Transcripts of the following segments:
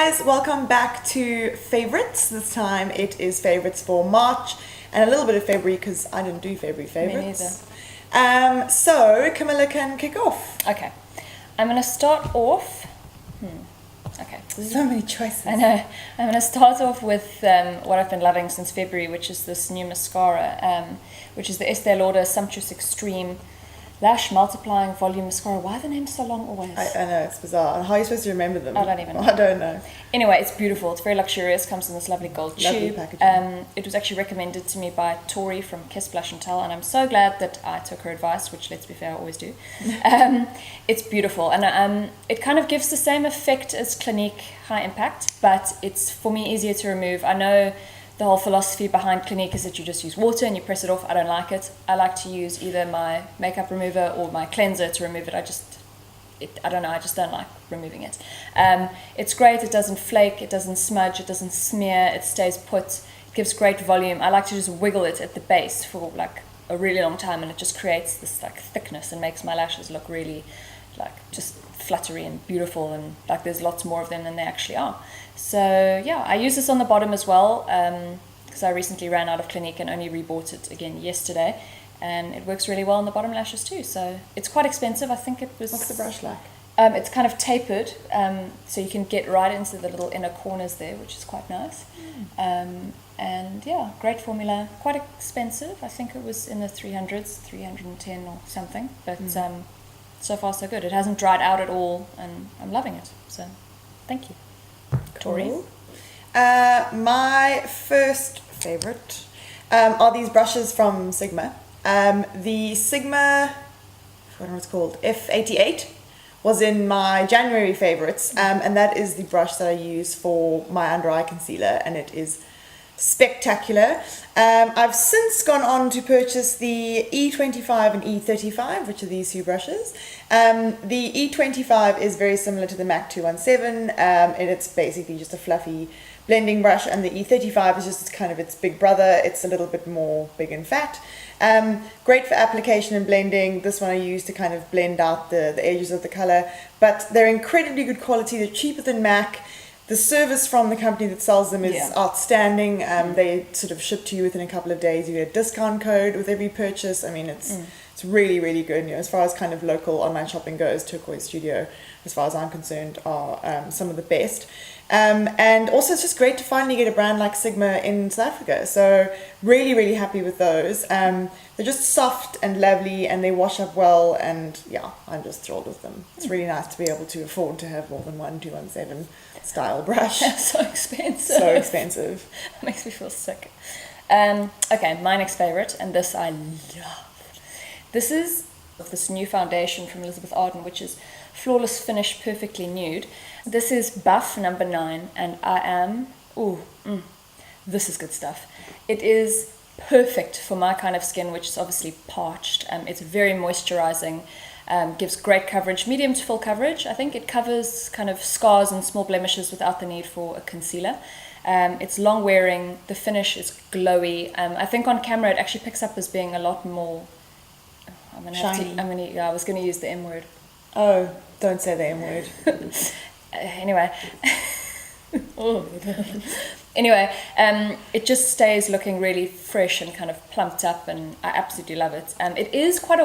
guys, welcome back to favorites. This time it is favorites for March and a little bit of February because I didn't do February favorites. Me neither. So Camilla can kick off. Okay, I'm going to start off. Okay, So many choices. I know. I'm going to start off with what I've been loving since February, which is this new mascara, which is the Estee Lauder Sumptuous Extreme Lash Multiplying Volume Mascara. Why are the names so long always? I know, it's bizarre. How are you supposed to remember them? I don't even know. I don't know. Anyway, it's beautiful. It's very luxurious. Comes in this lovely gold Lovely tube. packaging. It was actually recommended to me by Tori from Kiss Blush and Tell, and I'm so glad that I took her advice, which, let's be fair, I always do. It's beautiful, and it kind of gives the same effect as Clinique High Impact, but it's, for me, easier to remove. I know the whole philosophy behind Clinique is that you just use water and you press it off. I don't like it. I like to use either my makeup remover or my cleanser to remove it. I don't know, I just don't like removing it. It's great, it doesn't flake, it doesn't smudge, it doesn't smear, it stays put, it gives great volume. I like to just wiggle it at the base for like a really long time, and it just creates this like thickness and makes my lashes look really like just fluttery and beautiful, and like there's lots more of them than there actually are. So yeah, I use this on the bottom as well, because I recently ran out of Clinique and only rebought it again yesterday. And it works really well on the bottom lashes too. So it's quite expensive. I think it was... What's the brush like? It's kind of tapered, so you can get right into the little inner corners there, which is quite nice. And yeah, great formula. Quite expensive. I think it was in the 300s, 310 or something. But so far so good. It hasn't dried out at all, and I'm loving it. So thank you. Tori? Cool. My first favorite are these brushes from Sigma. The Sigma, I forgot what it's called, F88 was in my January favorites, and that is the brush that I use for my under eye concealer, and it is spectacular. I've since gone on to purchase the E25 and E35, which are these two brushes. The E25 is very similar to the MAC 217, and it's basically just a fluffy blending brush, and the E35 is just kind of its big brother. It's a little bit more big and fat. Great for application and blending. This one I use to kind of blend out the edges of the color, but they're incredibly good quality. They're cheaper than MAC. The service from the company that sells them is outstanding. They sort of ship to you within a couple of days. You get a discount code with every purchase. I mean, it's really, really good. You know, as far as kind of local online shopping goes, Turquoise Studio, as far as I'm concerned, are some of the best. And also it's just great to finally get a brand like Sigma in South Africa. So really, really happy with those. They're just soft and lovely, and they wash up well, and yeah, I'm just thrilled with them. It's really nice to be able to afford to have more than one 217 style brush. So expensive. So expensive. That makes me feel sick. Okay, my next favorite, and this I love. This is this new foundation from Elizabeth Arden, which is Flawless Finish Perfectly Nude. This is Buff number 9, and I am, this is good stuff. It is perfect for my kind of skin, which is obviously parched. It's very moisturizing, gives great coverage, medium to full coverage. I think it covers kind of scars and small blemishes without the need for a concealer. It's long wearing, the finish is glowy. I think on camera it actually picks up as being a lot more, shiny. I was going to use the M word. Oh, don't say the M word. Anyway. Anyway, it just stays looking really fresh and kind of plumped up, and I absolutely love it. It is quite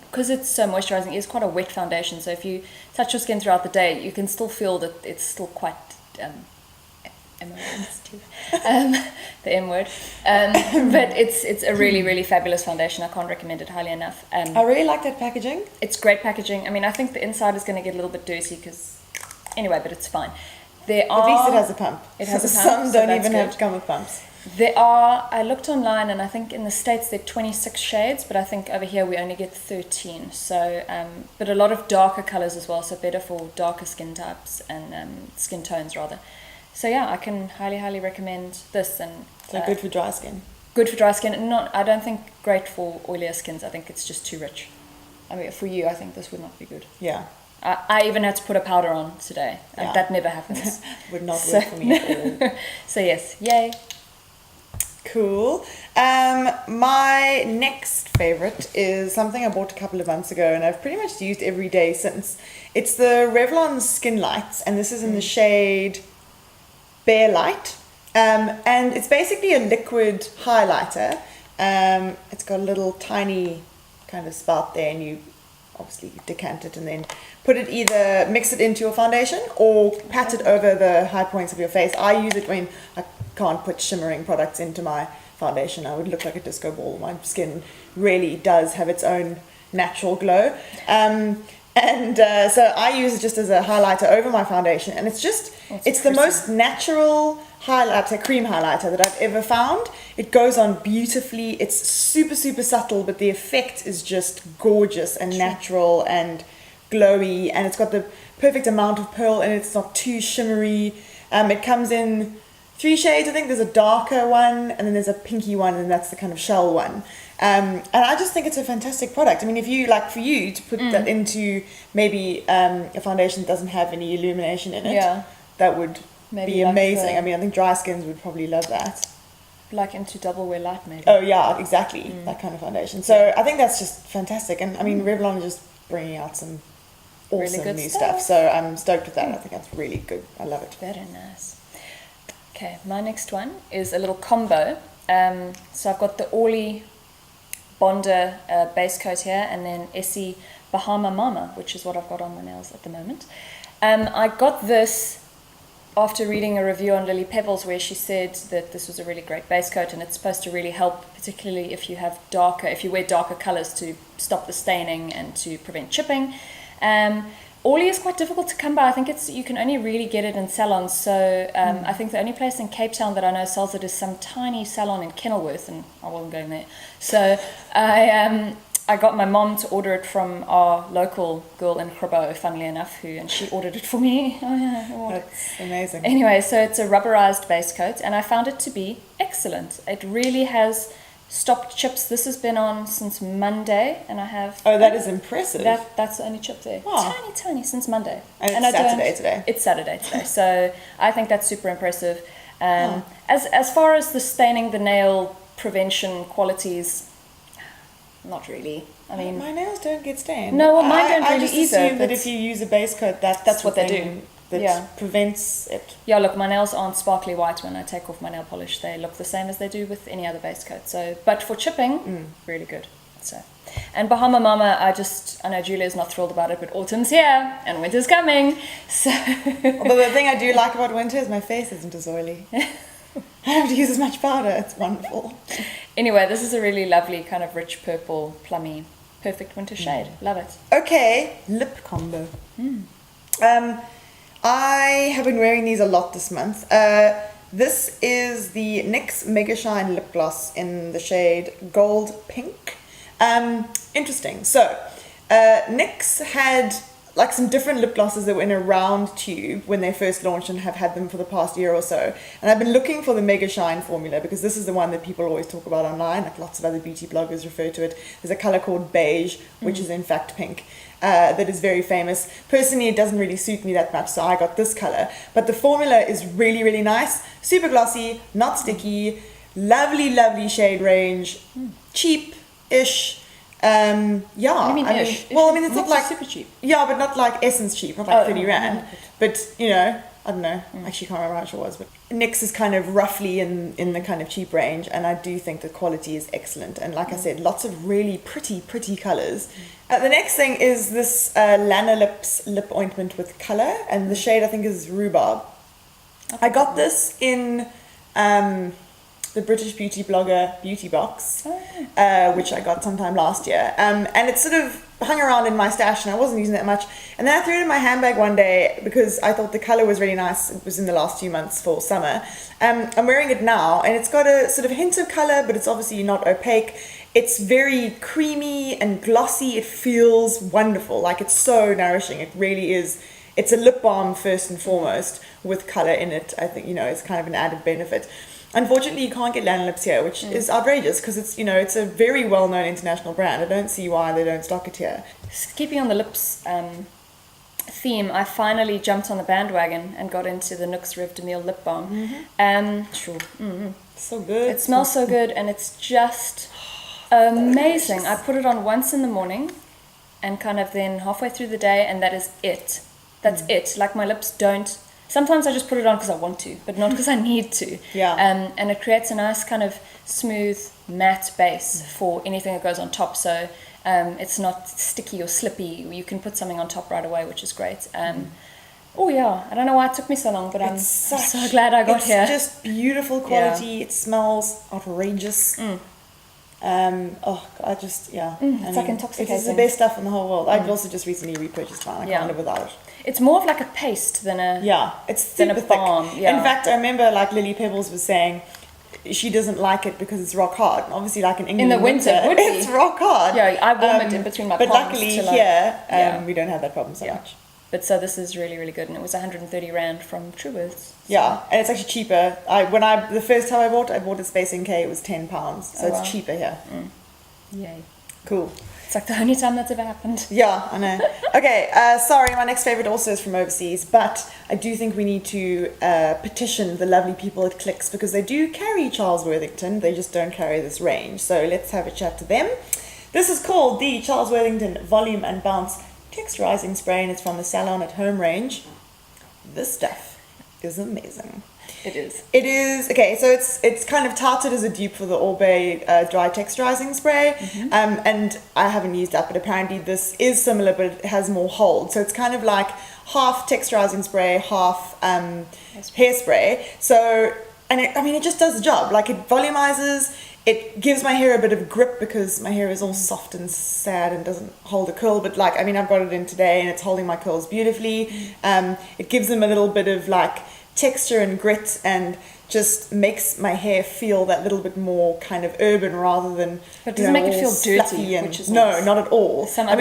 because it's so moisturizing, it is quite a wet foundation, so if you touch your skin throughout the day, you can still feel that it's still quite the M word, but it's a really, really fabulous foundation. I can't recommend it highly enough. I really like that packaging. It's great packaging. I mean, I think the inside is going to get a little bit dirty anyway, but it's fine. At least it has a pump. It has a pump. Some don't so even have to come with pumps. I looked online, and I think in the States there are 26 shades, but I think over here we only get 13. So, but a lot of darker colors as well, so better for darker skin types and skin tones rather. So yeah, I can highly, highly recommend this. And so good for dry skin. Good for dry skin, and I don't think great for oilier skins. I think it's just too rich. I mean, for you, I think this would not be good. Yeah. I even had to put a powder on today. Yeah. That never happens. Would not work for me at all. So yes, yay. Cool. My next favorite is something I bought a couple of months ago, and I've pretty much used every day since. It's the Revlon Skin Lights, and this is in the shade Bare Light. And it's basically a liquid highlighter. It's got a little tiny kind of spout there, and you obviously decant it and then mix it into your foundation or pat it over the high points of your face. I use it when I can't put shimmering products into my foundation. I would look like a disco ball. My skin really does have its own natural glow. So I use it just as a highlighter over my foundation, and it's the most natural highlighter, cream highlighter that I've ever found. It goes on beautifully. It's super, super subtle, but the effect is just gorgeous and natural and glowy, and it's got the perfect amount of pearl, and it's not too shimmery. It comes in 3 shades. I think there's a darker one, and then there's a pinky one, and that's the kind of shell one. And I just think it's a fantastic product. I mean, if you like, for you to put that into maybe a foundation that doesn't have any illumination in it, that would be amazing. I mean, I think dry skins would probably love that. Like into double wear light, maybe. Oh yeah, exactly, that kind of foundation. So I think that's just fantastic. And I mean, Revlon is just bringing out some awesome really good new stuff. So I'm stoked with that. I think that's really good. I love it. Very nice. Okay, my next one is a little combo. So I've got the Orly Bonder base coat here, and then Essie Bahama Mama, which is what I've got on my nails at the moment. I got this after reading a review on Lily Pebbles where she said that this was a really great base coat, and it's supposed to really help, particularly if you wear darker colors, to stop the staining and to prevent chipping. Orly is quite difficult to come by. I think you can only really get it in salons. So I think the only place in Cape Town that I know sells it is some tiny salon in Kenilworth, and I wasn't going there. So I got my mom to order it from our local girl in Grabouw, funnily enough, and she ordered it for me. Oh yeah, that's amazing. Anyway, so it's a rubberized base coat, and I found it to be excellent. It really has stopped chips. This has been on since Monday, and I have... Oh, that is impressive. That's the only chip there. Oh. Tiny, since Monday. And it's Saturday today. It's Saturday today, so I think that's super impressive. As far as the staining the nail prevention qualities, not really. I mean, my nails don't get stained. No, well, mine don't I really just either. assume that if you use a base coat, that's what they do. That prevents it. Yeah, look, my nails aren't sparkly white when I take off my nail polish. They look the same as they do with any other base coat. So, but for chipping, really good. So, and Bahama Mama, I know Julia's not thrilled about it, but autumn's here and winter's coming. So, although the thing I do like about winter is my face isn't as oily. I don't have to use as much powder. It's wonderful. Anyway, this is a really lovely kind of rich purple, plummy, perfect winter shade. Love it. Okay, lip combo. I have been wearing these a lot this month. This is the NYX Mega Shine Lip Gloss in the shade Gold Pink. Interesting. So, NYX had like some different lip glosses that were in a round tube when they first launched, and have had them for the past year or so. And I've been looking for the Mega Shine formula because this is the one that people always talk about online. Like lots of other beauty bloggers refer to it. There's a color called beige, which is in fact pink. That is very famous. Personally, it doesn't really suit me that much, so I got this color. But the formula is really, really nice. Super glossy, not sticky, lovely, lovely shade range, cheap-ish. What do you mean ish? It's not like super cheap. Yeah, but not like Essence cheap, not like 30 rand. But I don't know. Actually, can't remember how much it was. But NYX is kind of roughly in the kind of cheap range, and I do think the quality is excellent. And like I said, lots of really pretty colors. The next thing is this Lana Lips lip ointment with color, and the shade I think is Rhubarb. I got this in the British beauty blogger Beauty Box, which I got sometime last year. And it sort of hung around in my stash, and I wasn't using it that much. And then I threw it in my handbag one day because I thought the color was really nice. It was in the last few months for summer. I'm wearing it now, and it's got a sort of hint of color, but it's obviously not opaque. It's very creamy and glossy. It feels wonderful. Like, it's so nourishing. It really is. It's a lip balm first and foremost with color in it. I think, it's kind of an added benefit. Unfortunately, you can't get Lana Lips here, which is outrageous because it's a very well-known international brand. I don't see why they don't stock it here. Keeping on the lips theme, I finally jumped on the bandwagon and got into the NYX Rev de Miel lip balm. So good. It smells so good, and it's just amazing. I put it on once in the morning and kind of then halfway through the day, and that is it. That's it. Like, my lips don't Sometimes I just put it on because I want to, but not because I need to. Yeah. And it creates a nice kind of smooth matte base for anything that goes on top. So it's not sticky or slippy. You can put something on top right away, which is great. Oh yeah, I don't know why it took me so long, but I'm so glad I got here. It's just beautiful quality. It smells outrageous. It's like intoxicating. It's the best stuff in the whole world. I've also just recently repurchased mine. I can't live without it. It's more of like a paste than a it's super thick. Balm. Yeah. In fact, I remember like Lily Pebbles was saying she doesn't like it because it's rock hard. And obviously, like in England, in the winter it's rock hard. Yeah, I warm it in between my palms. But luckily here, we don't have that problem so much. But so this is really, really good, and it was 130 Rand from Truworths. So. Yeah, and it's actually cheaper. The first time I bought at Space NK, it was £10, so it's cheaper here. Yay! Cool. It's like the only time that's ever happened. Yeah, I know. Okay, sorry, my next favorite also is from overseas, but I do think we need to petition the lovely people at Clicks because they do carry Charles Worthington. They just don't carry this range. So let's have a chat to them. This is called the Charles Worthington Volume and Bounce Texturizing Spray, and it's from the Salon at Home range. This stuff is amazing. It is. It is. Okay, so it's kind of touted as a dupe for the All Bay dry texturizing spray, and I haven't used that, but apparently this is similar, but it has more hold. So it's kind of like half texturizing spray, half hairspray. So, and it just does the job. Like it volumizes. It gives my hair a bit of grip because my hair is all soft and sad and doesn't hold a curl. But I've got it in today and it's holding my curls beautifully. It gives them a little bit of like texture and grit and just makes my hair feel that little bit more kind of urban rather than. But it doesn't make it feel dirty, which is nice. No, not at all. I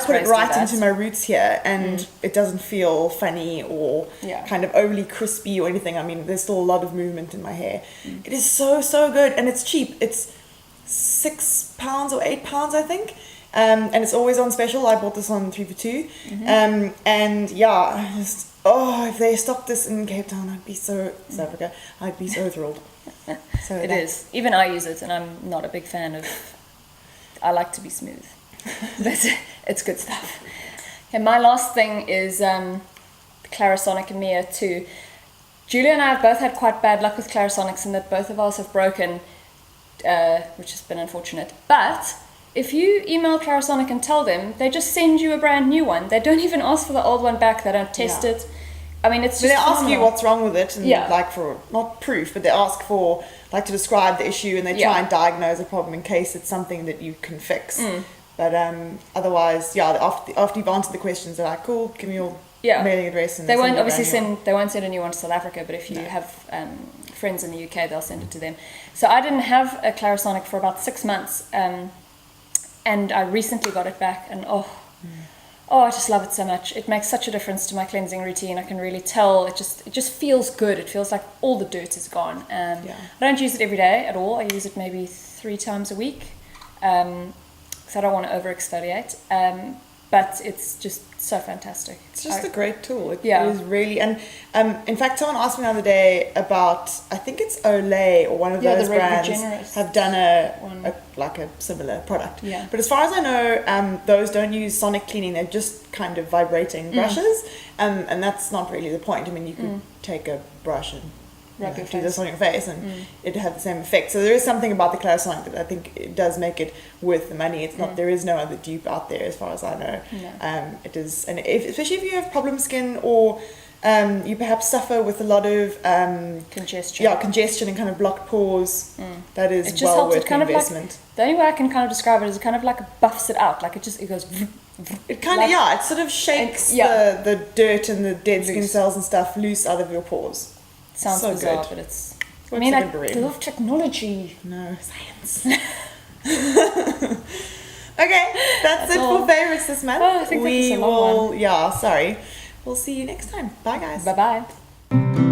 put it right into my roots here and it doesn't feel funny or kind of overly crispy or anything. I mean, there's still a lot of movement in my hair. It is so good and it's cheap. It's £6 or £8, I think. And it's always on special. I bought this on 3 for 2. If they stocked this in Cape Town, I'd be so South Africa. I'd be so thrilled. So it is. Even I use it, and I'm not a big fan of. I like to be smooth, but it's good stuff. And my last thing is Clarisonic and Mia too. Julia and I have both had quite bad luck with Clarisonics, in that both of ours have broken, which has been unfortunate. But if you email Clarisonic and tell them, they just send you a brand new one. They don't even ask for the old one back. They don't test it. I mean, it's just they ask you what's wrong with it, and for not proof, but they ask for to describe the issue, and they try and diagnose a problem in case it's something that you can fix. But otherwise, after you've answered the questions, they're like, cool, give me your mailing address. And they won't obviously send a new one to South Africa, but if you have friends in the UK, they'll send it to them. So I didn't have a Clarisonic for about 6 months. And I recently got it back, and I just love it so much. It makes such a difference to my cleansing routine. I can really tell. It just feels good. It feels like all the dirt is gone. I don't use it every day at all. I use it maybe 3 times a week, because I don't want to over-exfoliate. But it's just so fantastic. It's just a great tool. It is really, and in fact, someone asked me the other day about, I think it's Olay or one of those brands have done a similar product. Yeah. But as far as I know, those don't use sonic cleaning. They're just kind of vibrating brushes, and that's not really the point. I mean, you could take a brush and do this on your face and it'd have the same effect. So there is something about the Clarisonic that I think it does make it worth the money. It's not, there is no other dupe out there as far as I know. No. It is, and especially if you have problem skin or you perhaps suffer with a lot of congestion. Yeah, congestion and kind of blocked pores. That is well worth the investment. The only way I can kind of describe it is it kind of like buffs it out. Like it goes. It kind of it sort of shakes the dirt and the dead skin cells and stuff loose out of your pores. Sounds so bizarre, but it's. I mean, I love technology. No, science. Okay, that's it for favorites this month. Oh, I think we will. Sorry. We'll see you next time. Bye, guys. Bye bye.